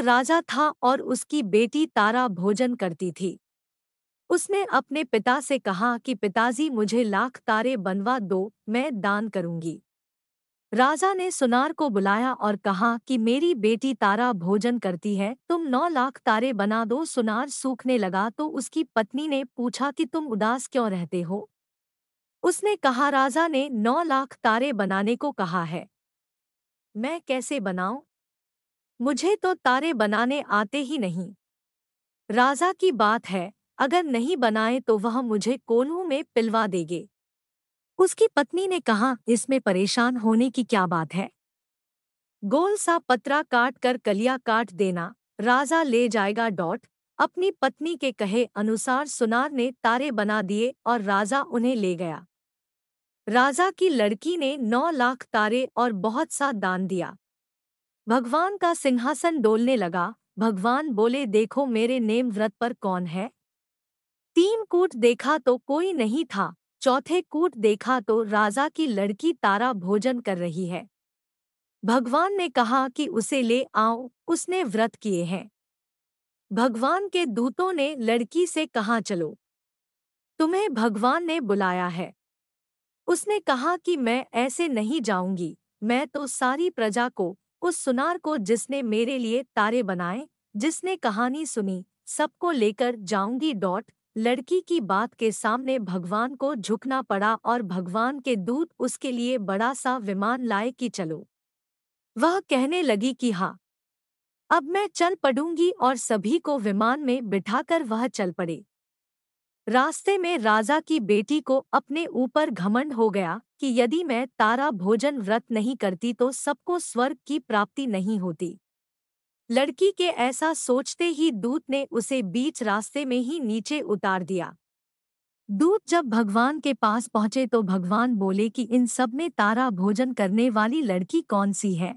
राजा था और उसकी बेटी तारा भोजन करती थी। उसने अपने पिता से कहा कि पिताजी मुझे लाख तारे बनवा दो, मैं दान करूंगी। राजा ने सुनार को बुलाया और कहा कि मेरी बेटी तारा भोजन करती है, तुम 9 लाख तारे बना दो। सुनार सूखने लगा तो उसकी पत्नी ने पूछा कि तुम उदास क्यों रहते हो। उसने कहा, राजा ने 9 लाख तारे बनाने को कहा है, मैं कैसे बनाऊं? मुझे तो तारे बनाने आते ही नहीं। राजा की बात है, अगर नहीं बनाए तो वह मुझे कोल्हू में पिलवा देंगे। उसकी पत्नी ने कहा, इसमें परेशान होने की क्या बात है? गोल सा पतरा काट कर कलिया काट देना, राजा ले जाएगा। अपनी पत्नी के कहे अनुसार सुनार ने तारे बना दिए और राजा उन्हें ले गया। राजा की लड़की ने 9 लाख तारे और बहुत सा दान दिया। भगवान का सिंहासन डोलने लगा। भगवान बोले, देखो मेरे नेम व्रत पर कौन है। 3 कूट देखा तो कोई नहीं था। चौथे कूट देखा तो राजा की लड़की तारा भोजन कर रही है। भगवान ने कहा कि उसे ले आओ, उसने व्रत किए हैं। भगवान के दूतों ने लड़की से कहा, चलो, तुम्हें भगवान ने बुलाया है। उसने कहा कि मैं ऐसे नहीं जाऊंगी, मैं तो सारी प्रजा को, उस सुनार को जिसने मेरे लिए तारे बनाए, जिसने कहानी सुनी, सबको लेकर जाऊंगी। लड़की की बात के सामने भगवान को झुकना पड़ा और भगवान के दूत उसके लिए बड़ा सा विमान लाए कि चलो। वह कहने लगी कि हाँ, अब मैं चल पड़ूंगी और सभी को विमान में बिठाकर वह चल पड़े। रास्ते में राजा की बेटी को अपने ऊपर घमंड हो गया कि यदि मैं तारा भोजन व्रत नहीं करती तो सबको स्वर्ग की प्राप्ति नहीं होती। लड़की के ऐसा सोचते ही दूत ने उसे बीच रास्ते में ही नीचे उतार दिया। दूत जब भगवान के पास पहुंचे तो भगवान बोले कि इन सब में तारा भोजन करने वाली लड़की कौन सी है।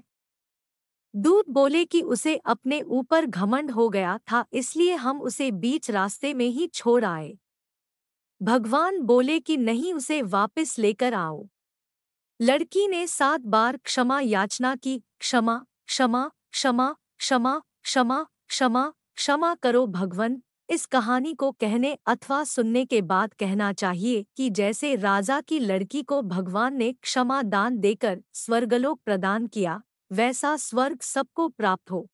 दूत बोले कि उसे अपने ऊपर घमंड हो गया था, इसलिए हम उसे बीच रास्ते में ही छोड़ आए। भगवान बोले कि नहीं, उसे वापस लेकर आओ। लड़की ने 7 बार क्षमा याचना की, क्षमा क्षमा क्षमा क्षमा क्षमा क्षमा क्षमा करो भगवन। इस कहानी को कहने अथवा सुनने के बाद कहना चाहिए कि जैसे राजा की लड़की को भगवान ने क्षमा दान देकर स्वर्गलोक प्रदान किया, वैसा स्वर्ग सबको प्राप्त हो।